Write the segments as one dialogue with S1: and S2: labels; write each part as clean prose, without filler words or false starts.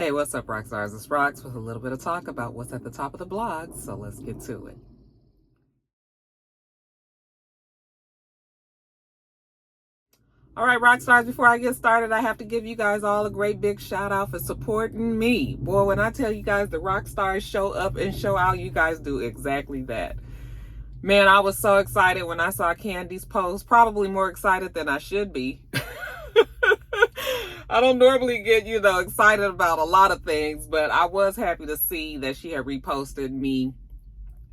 S1: Hey, what's up, rock stars? It's Rocks with a little bit of talk about what's at the top of the blogs, so let's get to it. All right, rock stars, before I get started, I have to give you guys all a great big shout out for supporting me. Boy, when I tell you guys the rock stars show up and show out, you guys do exactly that. Man, I was so excited when I saw Candy's post, probably more excited than I should be. I don't normally get, excited about a lot of things, but I was happy to see that she had reposted me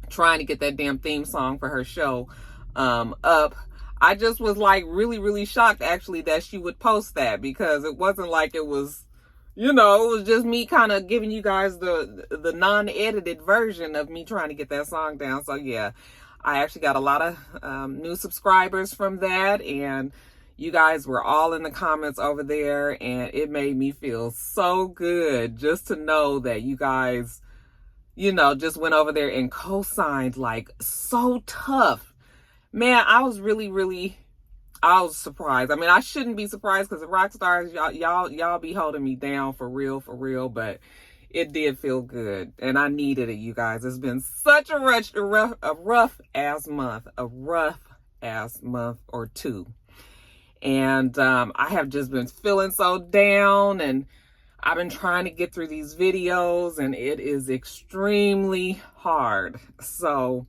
S1: trying to get that damn theme song for her show up. I just was like really shocked actually that she would post that, because it wasn't like it was, it was just me kind of giving you guys the non-edited version of me trying to get that song down. So yeah, I actually got a lot of new subscribers from that, and you guys were all in the comments over there, and it made me feel so good just to know that you guys, just went over there and co-signed like so tough. Man, I was I was surprised. I mean, I shouldn't be surprised because the rock stars, y'all be holding me down for real, but it did feel good, and I needed it, you guys. It's been such a rough ass month or two. And I have just been feeling so down, and I've been trying to get through these videos, and it is extremely hard. So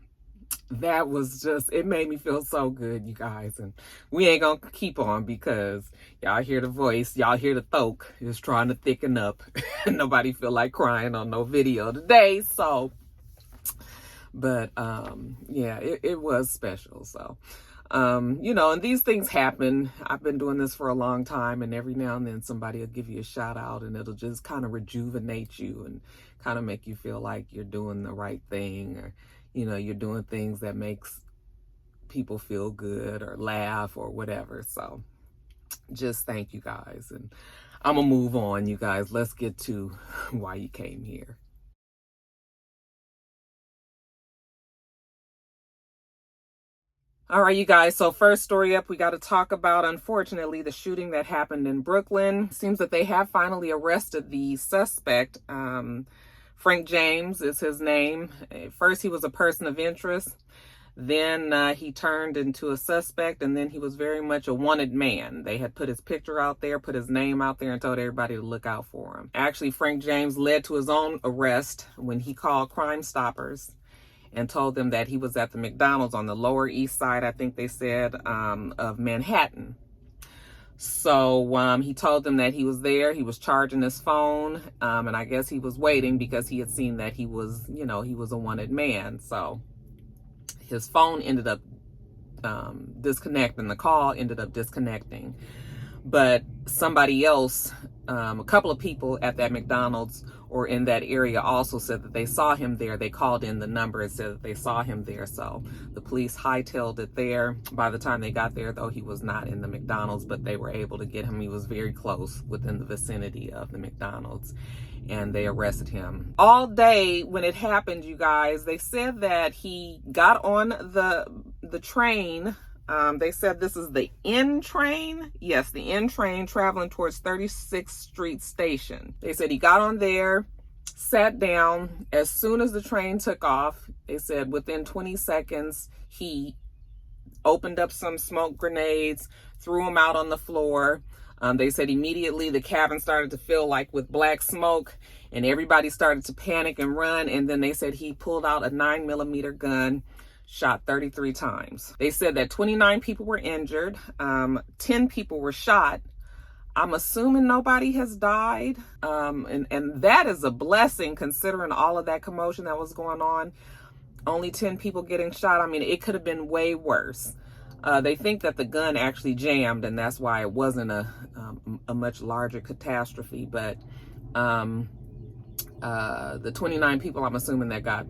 S1: that was just, it made me feel so good, you guys. And we ain't gonna keep on, because y'all hear the voice, y'all hear the thoke is trying to thicken up. Nobody feel like crying on no video today. So, but yeah, it was special. So and these things happen. I've been doing this for a long time, and every now and then somebody will give you a shout out, and it'll just kind of rejuvenate you and kind of make you feel like you're doing the right thing, or you're doing things that makes people feel good or laugh or whatever. So just thank you guys, and I'm gonna move on, you guys. Let's get to why you came here. All right, you guys. So first story up, we got to talk about, unfortunately, the shooting that happened in Brooklyn. Seems that they have finally arrested the suspect. Frank James is his name. At first, he was a person of interest. Then he turned into a suspect, and then he was very much a wanted man. They had put his picture out there, put his name out there, and told everybody to look out for him. Actually, Frank James led to his own arrest when he called Crime Stoppers and told them that he was at the McDonald's on the Lower East Side, I think they said, of Manhattan. So he told them that he was there. He was charging his phone, and I guess he was waiting because he had seen that he was, he was a wanted man. So his phone ended up disconnecting. The call ended up disconnecting. But somebody else, a couple of people at that McDonald's or in that area also said that they saw him there. They called in the number and said that they saw him there. So the police hightailed it there. By the time they got there, though, he was not in the McDonald's, but they were able to get him. He was very close within the vicinity of the McDonald's, and they arrested him. All day when it happened, you guys, they said that he got on the train. They said this is the N train. Yes, the N train traveling towards 36th Street Station. They said he got on there, sat down. As soon as the train took off, they said within 20 seconds, he opened up some smoke grenades, threw them out on the floor. They said immediately the cabin started to fill like with black smoke, and everybody started to panic and run. And then they said he pulled out a 9mm gun, shot 33 times. They said that 29 people were injured, 10 people were shot. I'm assuming nobody has died, and that is a blessing considering all of that commotion that was going on. Only 10 people getting shot. I mean, it could have been way worse. They think that the gun actually jammed, and that's why it wasn't a much larger catastrophe. But the 29 people, I'm assuming, that got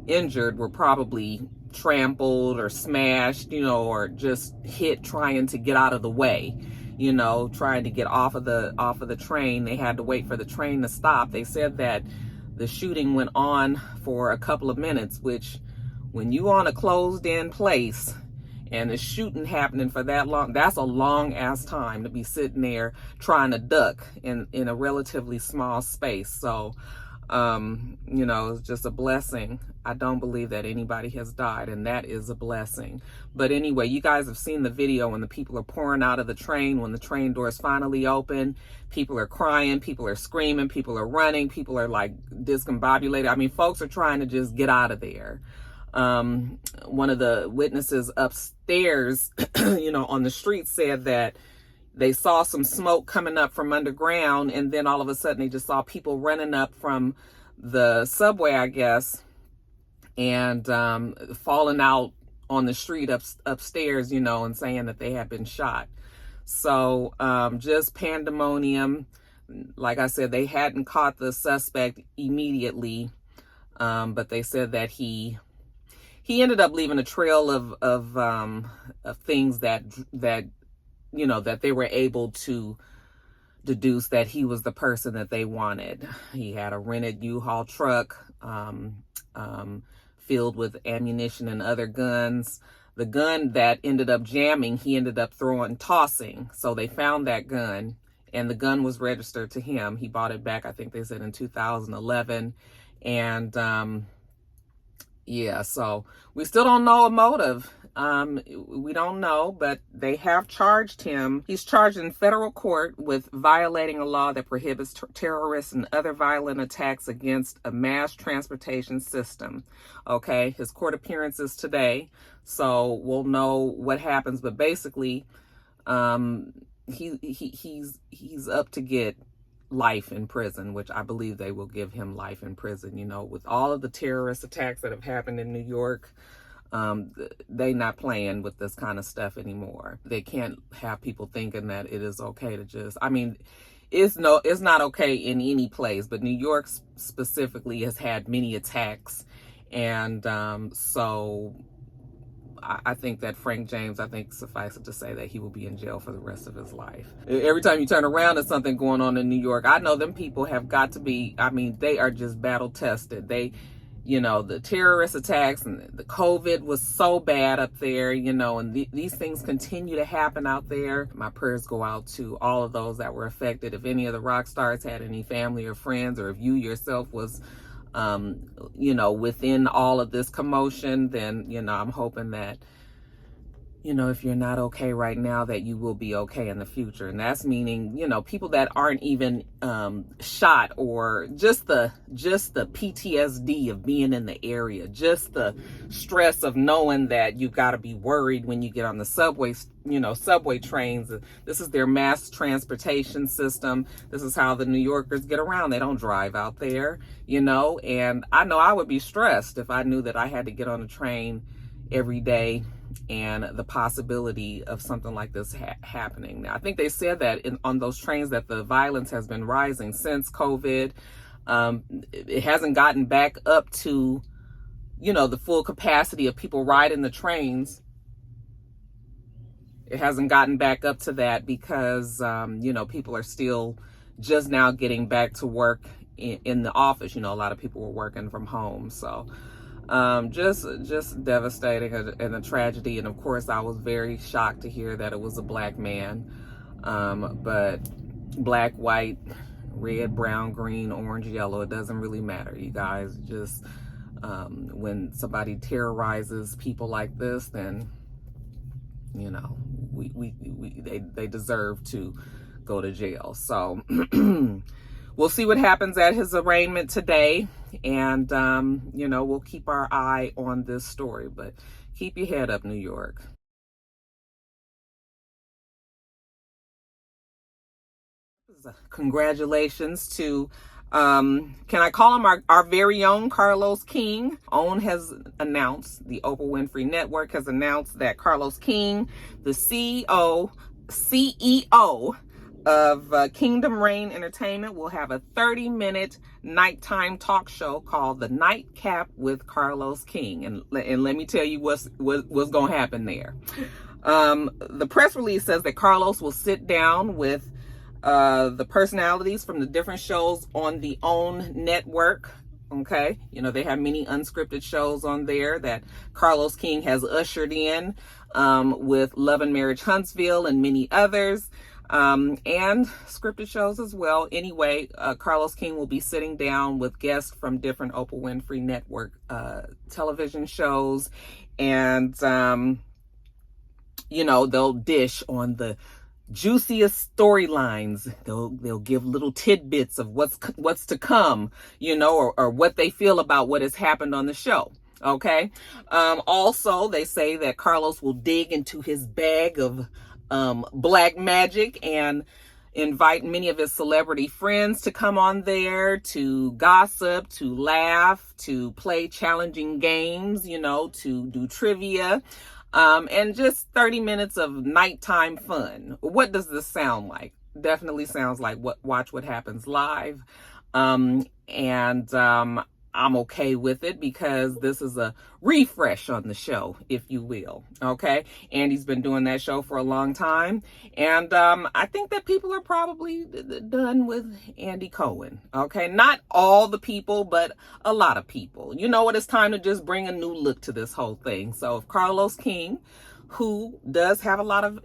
S1: injured were probably trampled or smashed, or just hit trying to get out of the way, trying to get off of the train. They had to wait for the train to stop. They said that the shooting went on for a couple of minutes, which when you on a closed in place and the shooting happening for that long, that's a long ass time to be sitting there trying to duck in a relatively small space. So you know, it's just a blessing. I don't believe that anybody has died, and that is a blessing. But anyway, you guys have seen the video when the people are pouring out of the train, when the train doors finally open. People are crying, people are screaming, people are running, people are like discombobulated. I mean, folks are trying to just get out of there. One of the witnesses upstairs, you know, on the street said that they saw some smoke coming up from underground, and then all of a sudden they just saw people running up from the subway, I guess, and falling out on the street upstairs, you know, and saying that they had been shot. So just pandemonium. Like I said, they hadn't caught the suspect immediately, but they said that he ended up leaving a trail of things that you know, that they were able to deduce that he was the person that they wanted. He had a rented U-Haul truck filled with ammunition and other guns. The gun that ended up jamming, he ended up tossing. So they found that gun, and the gun was registered to him. He bought it back, I think they said, in 2011. And yeah, so we still don't know a motive. We don't know, but they have charged him. He's charged in federal court with violating a law that prohibits terrorists and other violent attacks against a mass transportation system. Okay, his court appearance is today, so we'll know what happens. But basically, he's up to get life in prison, which I believe they will give him life in prison. You know, with all of the terrorist attacks that have happened in New York, they not playing with this kind of stuff anymore. They can't have people thinking that it is okay to just, I mean, it's not okay in any place, but New York specifically has had many attacks. And so I think that Frank James, I think suffice it to say that he will be in jail for the rest of his life. Every time you turn around, there's something going on in New York. I know them people have got to be, I mean, they are just battle tested. They, you know, the terrorist attacks and the COVID was so bad up there, you know, and these things continue to happen out there. My prayers go out to all of those that were affected. If any of the rock stars had any family or friends, or if you yourself was, you know, within all of this commotion, then, you know, I'm hoping that, you know, if you're not okay right now, that you will be okay in the future. And that's meaning, you know, people that aren't even shot, or just the PTSD of being in the area, just the stress of knowing that you got to be worried when you get on the subway, you know, subway trains. This is their mass transportation system. This is how the New Yorkers get around. They don't drive out there, you know, and I know I would be stressed if I knew that I had to get on a train every day, and the possibility of something like this happening. Now, I think they said that on those trains that the violence has been rising since COVID. It hasn't gotten back up to, you know, the full capacity of people riding the trains. It hasn't gotten back up to that because, you know, people are still just now getting back to work in the office. You know, a lot of people were working from home. So just devastating and a tragedy. And of course, I was very shocked to hear that it was a black man. But black, white, red, brown, green, orange, yellow, it doesn't really matter, you guys. Just when somebody terrorizes people like this, then, you know, they deserve to go to jail. So we'll see what happens at his arraignment today. And, you know, we'll keep our eye on this story, but keep your head up, New York. Congratulations to, can I call him our very own CarlosISKing? OWN has announced, the Oprah Winfrey Network has announced that CarlosISKing, the CEO of Kingdom Reign Entertainment, will have a 30-minute nighttime talk show called The Nightcap with CarlosISKing. And let me tell you what's going to happen there. The press release says that Carlos will sit down with the personalities from the different shows on the OWN network, Okay, you know, they have many unscripted shows on there that Carlos King has ushered in, with Love and Marriage Huntsville and many others, and scripted shows as well. Anyway, Carlos King will be sitting down with guests from different Oprah Winfrey Network television shows, and you know, they'll dish on the juiciest storylines. They'll give little tidbits of what's to come, you know, or what they feel about what has happened on the show. Okay. Also, they say that Carlos will dig into his bag of black magic and invite many of his celebrity friends to come on there to gossip, to laugh, to play challenging games, you know, to do trivia. And just 30 minutes of nighttime fun. What does this sound like? Definitely sounds like Watch What Happens Live. I'm okay with it because this is a refresh on the show, if you will. Okay. Andy's been doing that show for a long time. And I think that people are probably done with Andy Cohen. Okay. Not all the people, but a lot of people. You know what? It's time to just bring a new look to this whole thing. So if Carlos King, who does have a lot of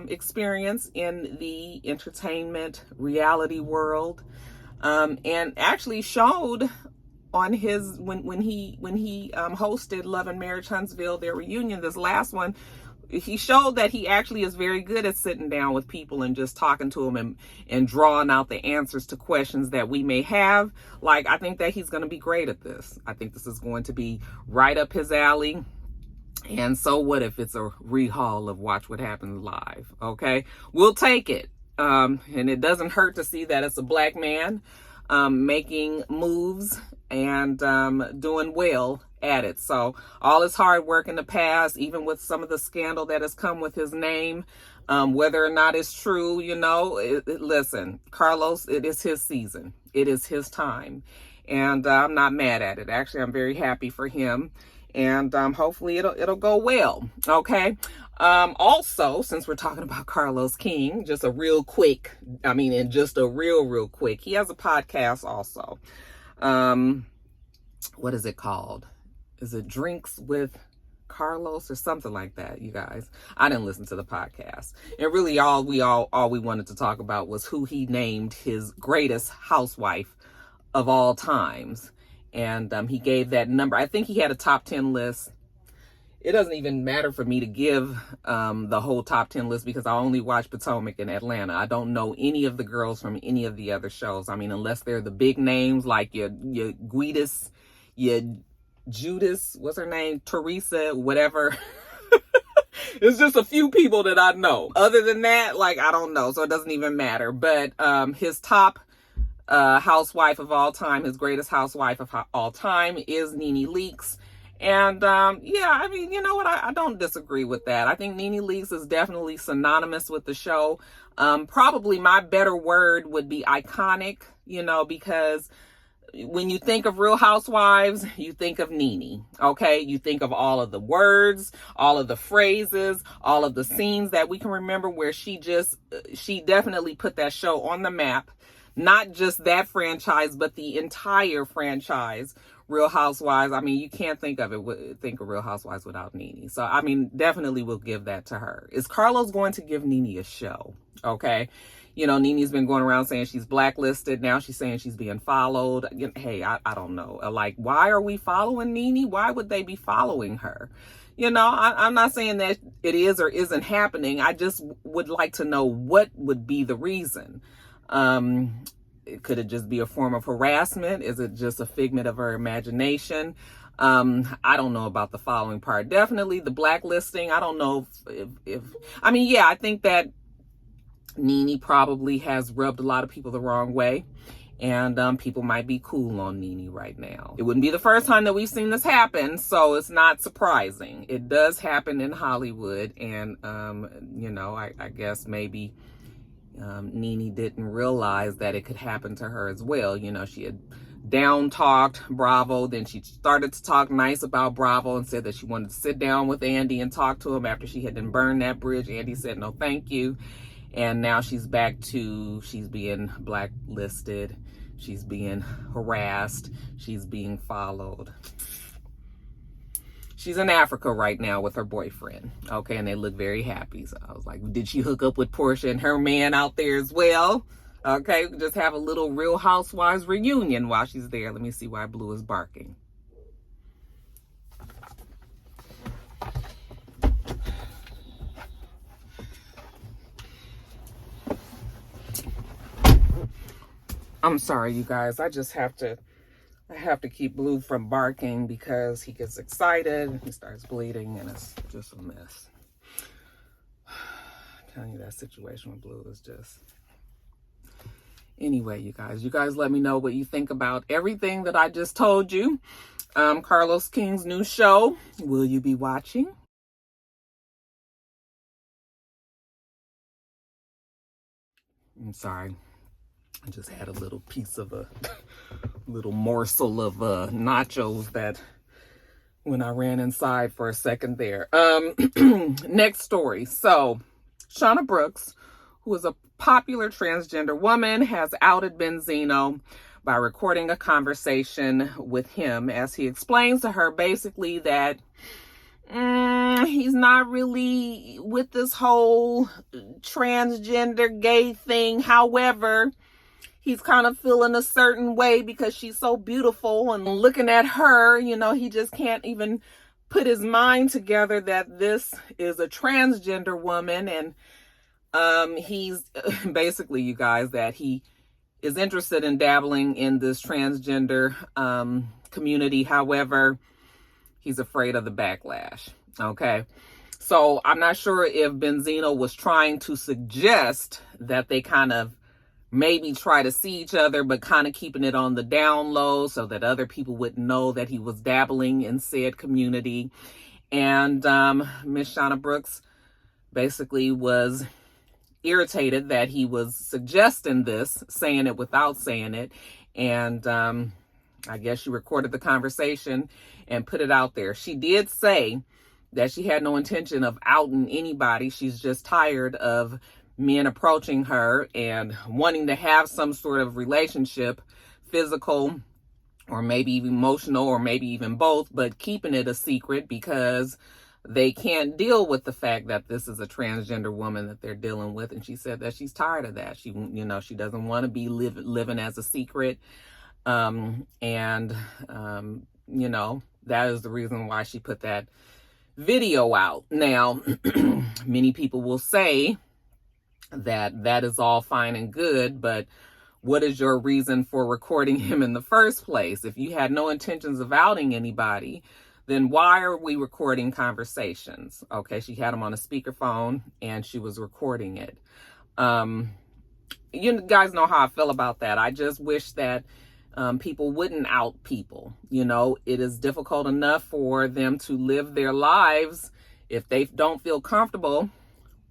S1: experience in the entertainment reality world, and actually showed on his when he hosted Love and Marriage Huntsville, their reunion, this last one, he showed that he actually is very good at sitting down with people and just talking to them and drawing out the answers to questions that we may have. Like, I think that he's going to be great at this. I think this is going to be right up his alley. And so what if it's a rehaul of Watch What Happens Live? Okay, we'll take it. And it doesn't hurt to see that it's a black man making moves and doing well at it. So all his hard work in the past, even with some of the scandal that has come with his name, whether or not it's true, you know, listen, Carlos, it is his season. It is his time. And I'm not mad at it. Actually, I'm very happy for him. And hopefully it'll go well. Okay. Also, since we're talking about Carlos King, just a real quick, real quick, he has a podcast also. What is it called? Is it Drinks with Carlos or something like that, you guys? I didn't listen to the podcast. And really all we wanted to talk about was who he named his greatest housewife of all times. And he gave that number. I think he had a top 10 list. It doesn't even matter for me to give the whole top 10 list because I only watch Potomac and Atlanta. I don't know any of the girls from any of the other shows. I mean, unless they're the big names like your Guidus, your Judas, what's her name? Teresa, whatever. It's just a few people that I know. Other than that, like, I don't know. So it doesn't even matter. But his top housewife of all time, his greatest housewife of all time is Nene Leakes. And yeah, I mean, you know what? I don't disagree with that. I think Nene Leakes is definitely synonymous with the show. Probably my better word would be iconic, you know, because when you think of Real Housewives, you think of Nene, okay? You think of all of the words, all of the phrases, all of the scenes that we can remember where she definitely put that show on the map. Not just that franchise, but the entire franchise, Real Housewives. I mean, you can't think of Real Housewives without Nene. So, I mean, definitely we'll give that to her. Is Carlos going to give Nene a show? Okay. You know, Nene's been going around saying she's blacklisted. Now she's saying she's being followed. Hey, I don't know. Like, why are we following Nene? Why would they be following her? You know, I'm not saying that it is or isn't happening. I just would like to know what would be the reason. Could it just be a form of harassment? Is it just a figment of her imagination? I don't know about the following part. Definitely the blacklisting. I don't know if I mean, yeah, I think that Nene probably has rubbed a lot of people the wrong way. And people might be cool on Nene right now. It wouldn't be the first time that we've seen this happen, so it's not surprising. It does happen in Hollywood, and, you know, I guess maybe Nene didn't realize that it could happen to her as well. You know, she had down-talked Bravo, then she started to talk nice about Bravo and said that she wanted to sit down with Andy and talk to him after she had been burned that bridge. Andy said, no, thank you. And now she's back to, she's being blacklisted. She's being harassed. She's being followed. She's in Africa right now with her boyfriend. Okay, and they look very happy. So I was like, did she hook up with Portia and her man out there as well? Okay, just have a little Real Housewives reunion while she's there. Let me see why Blue is barking. I'm sorry, you guys. I have to keep Blue from barking because he gets excited. He starts bleeding and it's just a mess. I'm telling you, that situation with Blue is just... Anyway, you guys let me know what you think about everything that I just told you. CarlosISking's new show. Will you be watching? I'm sorry. I just had a little piece of a little morsel of nachos that when I ran inside for a second there. Next story. So Shauna Brooks, who is a popular transgender woman, has outed Benzino by recording a conversation with him as he explains to her basically that he's not really with this whole transgender gay thing. However, he's kind of feeling a certain way because she's so beautiful, and looking at her, you know, he just can't even put his mind together that this is a transgender woman. And he's basically, you guys, that he is interested in dabbling in this transgender community. However, he's afraid of the backlash. Okay. So I'm not sure if Benzino was trying to suggest that they kind of maybe try to see each other, but kind of keeping it on the down low so that other people wouldn't know that he was dabbling in said community. And Miss Shauna Brooks basically was irritated that he was suggesting this, saying it without saying it. And I guess she recorded the conversation and put it out there. She did say that she had no intention of outing anybody. She's just tired of men approaching her and wanting to have some sort of relationship, physical or maybe even emotional or maybe even both, but keeping it a secret because they can't deal with the fact that this is a transgender woman that they're dealing with. And she said that she's tired of that. She, you know, she doesn't want to be living as a secret. You know, that is the reason why she put that video out. Now, many people will say that is all fine and good, but what is your reason for recording him in the first place? If you had no intentions of outing anybody, then why are we recording conversations? Okay, she had him on a speakerphone and she was recording it. You guys know how I feel about that. I just wish that people wouldn't out people. You know, it is difficult enough for them to live their lives if they don't feel comfortable,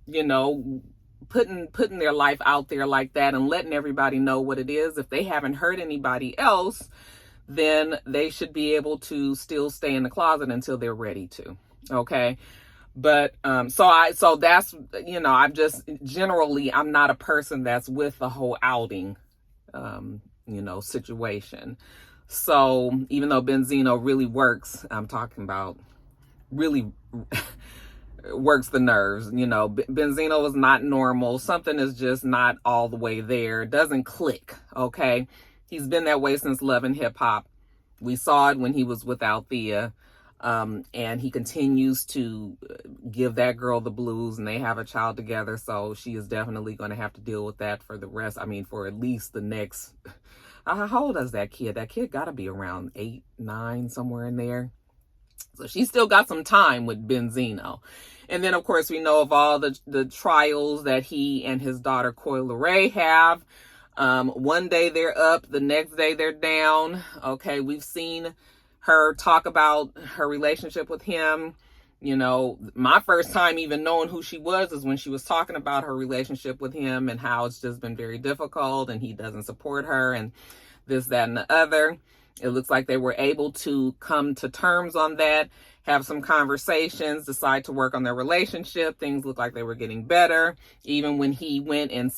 S1: you know, putting their life out there like that and letting everybody know what it is. If they haven't hurt anybody else, then they should be able to still stay in the closet until they're ready to. Okay. But so that's, you know, I'm just generally, I'm not a person that's with the whole outing you know, situation. So even though Benzino really works, I'm talking about really works the nerves, you know, Benzino is not normal. Something is just not all the way there. It doesn't click. Okay. He's been that way since Love and Hip Hop. We saw it when he was with Althea. And he continues to give that girl the blues, and they have a child together. So she is definitely going to have to deal with that for the rest. I mean, for at least the next, how old is that kid? That kid got to be around 8, 9, somewhere in there. So she still got some time with Benzino. And then, of course, we know of all the trials that he and his daughter, Coi Leray, have. One day they're up, the next day they're down. Okay, we've seen her talk about her relationship with him. You know, my first time even knowing who she was is when she was talking about her relationship with him and how it's just been very difficult and he doesn't support her and this, that, and the other. It looks like they were able to come to terms on that, have some conversations, decide to work on their relationship. Things look like they were getting better. Even when he went and,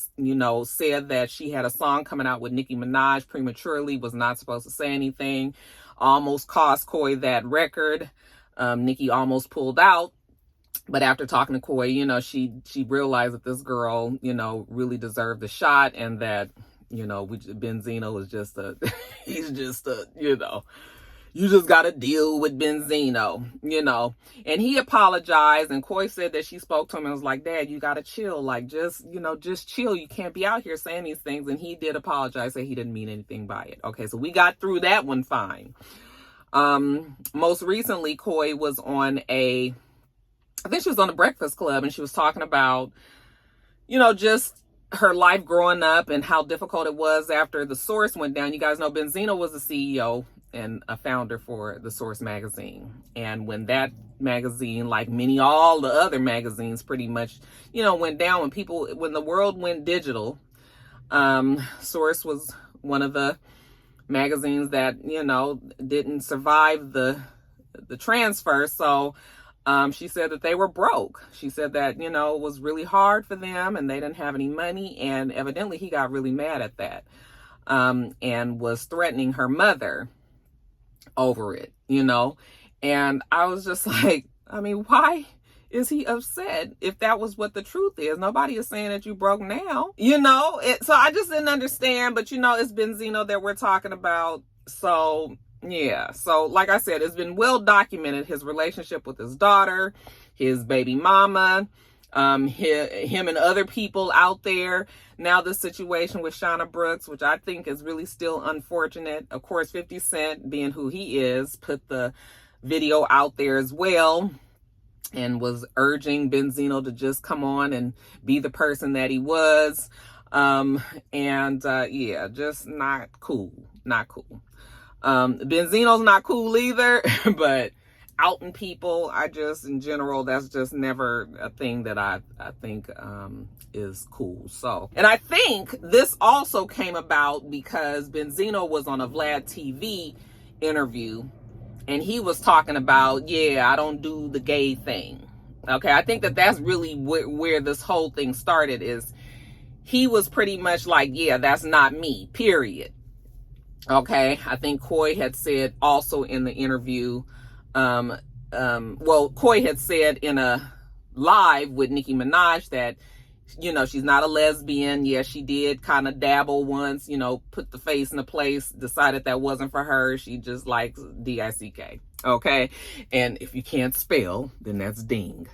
S1: said that she had a song coming out with Nicki Minaj prematurely, was not supposed to say anything, almost cost Coy that record. Nicki almost pulled out. But after talking to Coy, she realized that this girl, really deserved the shot, and that, Benzino is just he's just you just got to deal with Benzino, and he apologized, and Coy said that she spoke to him and was like, Dad, you got to chill. Like, just chill. You can't be out here saying these things. And he did apologize, say he didn't mean anything by it. Okay. So we got through that one fine. Most recently, Coy was on I think she was on the Breakfast Club, and she was talking about, just her life growing up and how difficult it was after The Source went down. You guys know Benzino was the CEO and a founder for The Source magazine. And when that magazine, like all the other magazines pretty much, went down, when the world went digital, Source was one of the magazines that, didn't survive the transfer. So she said that they were broke. She said that, it was really hard for them and they didn't have any money. And evidently he got really mad at that, and was threatening her mother over it, and I was just like, why is he upset if that was what the truth is? Nobody is saying that you broke now, so I just didn't understand. But it's Benzino that we're talking about. So yeah, so like I said, it's been well documented, his relationship with his daughter, his baby mama, him and other people out there. Now the situation with Shauna Brooks, which I think is really still unfortunate. Of course, 50 Cent, being who he is, put the video out there as well and was urging Benzino to just come on and be the person that he was. Yeah, just not cool. Not cool. Benzino's not cool either, but outing people, in general, that's just never a thing that I think is cool. So, and I think this also came about because Benzino was on a Vlad TV interview, and he was talking about, I don't do the gay thing. Okay, I think that's really where this whole thing started. Is he was pretty much like, that's not me, period. Okay, I think Coy had said also in the interview, Coy had said in a live with Nicki Minaj that, she's not a lesbian. Yeah, she did kind of dabble once, put the face in a place, decided that wasn't for her. She just likes D-I-C-K. Okay, and if you can't spell, then that's ding.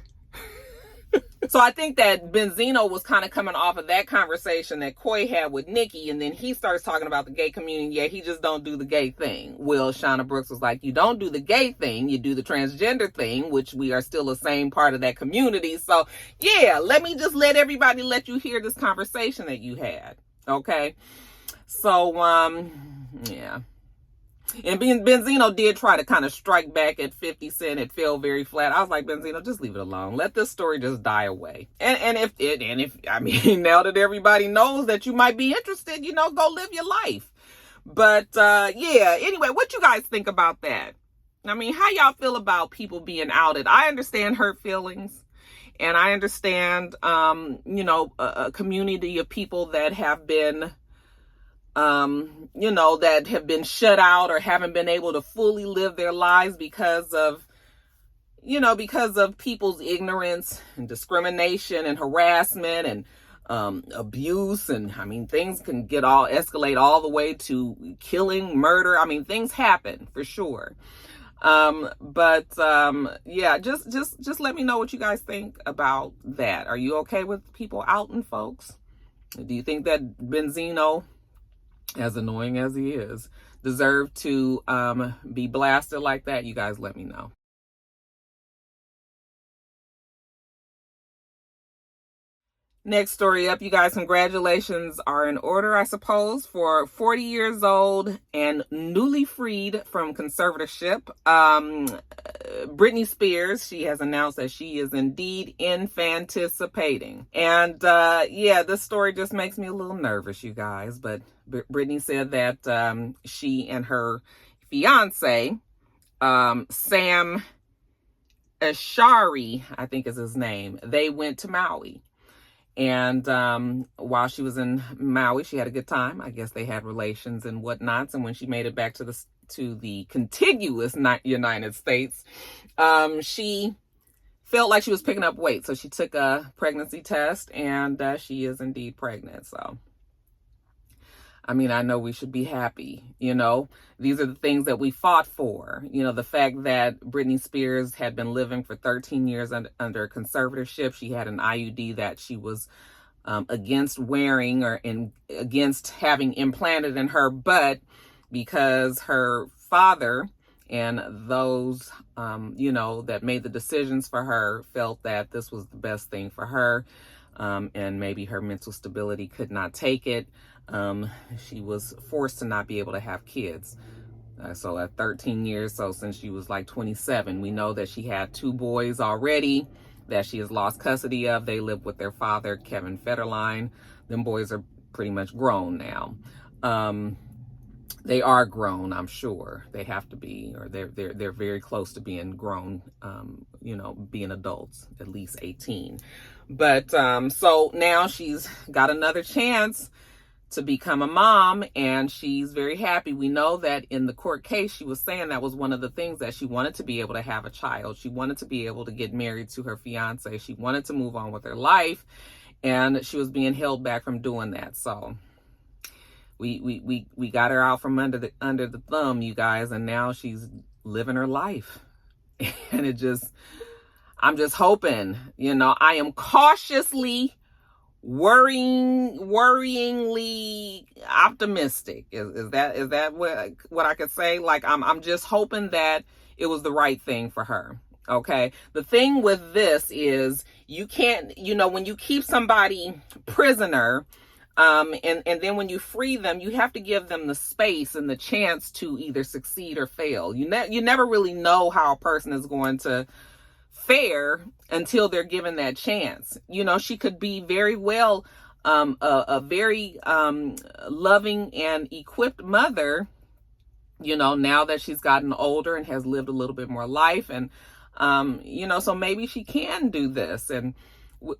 S1: So I think that Benzino was kind of coming off of that conversation that Coy had with Nicki, and then he starts talking about the gay community. Yeah, he just don't do the gay thing. Well, Shauna Brooks was like, you don't do the gay thing, you do the transgender thing, which we are still the same part of that community. So yeah, let everybody let you hear this conversation that you had. Okay. So, yeah. And Benzino did try to kind of strike back at 50 Cent. It fell very flat. I was like, Benzino, just leave it alone. Let this story just die away. And if now that everybody knows that you might be interested, go live your life. But anyway, what you guys think about that? How y'all feel about people being outed? I understand hurt feelings, and I understand a community of people that have been that have been shut out or haven't been able to fully live their lives because of people's ignorance and discrimination and harassment and abuse. And things can escalate all the way to killing, murder. Things happen for sure. Just let me know what you guys think about that. Are you okay with people outing folks? Do you think that Benzino, as annoying as he is, deserve to be blasted like that? You guys let me know. Next story up, you guys. Congratulations are in order, I suppose, for 40 years old and newly freed from conservatorship. Brittney Spears, she has announced that she is indeed infanticipating. And this story just makes me a little nervous, you guys. But Brittney said that she and her fiance, Sam Ashari, I think is his name. They went to Maui. And while she was in Maui, she had a good time. I guess they had relations and whatnots. And when she made it back to the contiguous United States, she felt like she was picking up weight. So she took a pregnancy test, and she is indeed pregnant. So, I mean, I know we should be happy. You know, these are the things that we fought for. You know, the fact that Brittney Spears had been living for 13 years under conservatorship. She had an IUD that she was against wearing or against having implanted in her butt, because her father and those, you know, that made the decisions for her felt that this was the best thing for her. And maybe her mental stability could not take it. She was forced to not be able to have kids. So at 13 years, so since she was like 27, we know that she had 2 boys already that she has lost custody of. They live with their father, Kevin Federline. Them boys are pretty much grown now. They are grown, I'm sure. They have to be, or they're very close to being grown, you know, being adults, at least 18. But so now she's got another chance to become a mom, and she's very happy. We know that in the court case, she was saying that was one of the things, that she wanted to be able to have a child. She wanted to be able to get married to her fiance. She wanted to move on with her life, and she was being held back from doing that. So we got her out from under the thumb, you guys, and now she's living her life. And I'm just hoping, you know, I am cautiously worryingly optimistic. Is that what I could say? Like, I'm just hoping that it was the right thing for her. Okay. The thing with this is, you can't, you know, when you keep somebody prisoner, and then when you free them, you have to give them the space and the chance to either succeed or fail. You never really know how a person is going to fare until they're given that chance. You know, she could be very well a very loving and equipped mother, you know, now that she's gotten older and has lived a little bit more life. And, you know, so maybe she can do this. And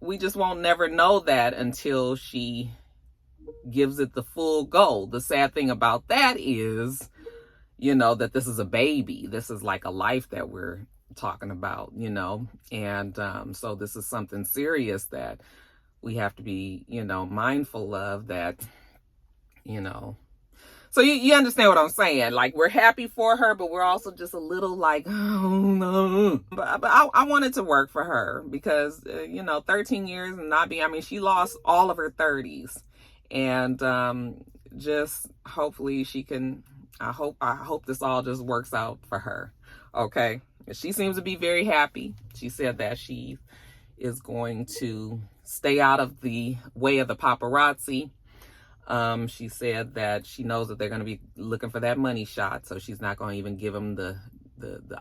S1: we just won't never know that until she gives it the full go. The sad thing about that is, you know, that this is a baby. This is like a life that we're talking about, you know. And so this is something serious that we have to be, you know, mindful of, that, you know. So you understand what I'm saying? Like, we're happy for her, but we're also just a little like, oh no. But I wanted to work for her, because, you know, 13 years and not being, I mean, she lost all of her 30s. And just hopefully she can, I hope this all just works out for her. Okay. She seems to be very happy. She said that she is going to stay out of the way of the paparazzi. She said that she knows that they're going to be looking for that money shot, so she's not going to even give them the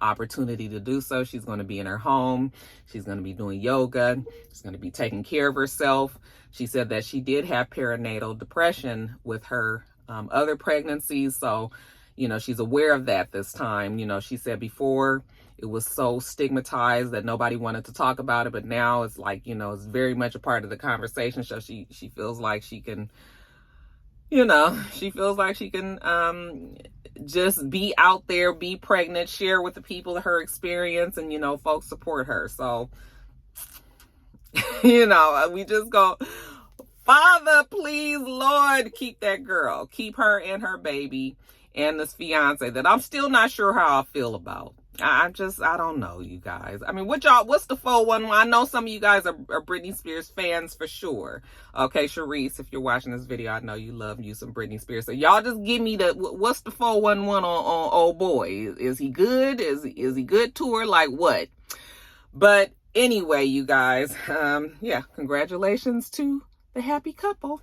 S1: opportunity to do so. She's going to be in her home. She's going to be doing yoga. She's going to be taking care of herself. She said that she did have perinatal depression with her other pregnancies, so, you know, she's aware of that this time. You know, she said before it was so stigmatized that nobody wanted to talk about it, but now it's like, you know, it's very much a part of the conversation. So she feels like she can, you know, she feels like she can just be out there, be pregnant, share with the people her experience, and, you know, folks support her. So, you know, we just go, Father, please, Lord, keep that girl, keep her and her baby and this fiance that I'm still not sure how I feel about. I don't know, you guys. I mean, what's the 411? I know some of you guys are Brittney Spears fans for sure. Okay, Sharice, if you're watching this video, I know you love you some Brittney Spears. So y'all just give me what's the 411 on old boy? Is he good? Is he good to her? Like what? But anyway, you guys, yeah, congratulations to the happy couple.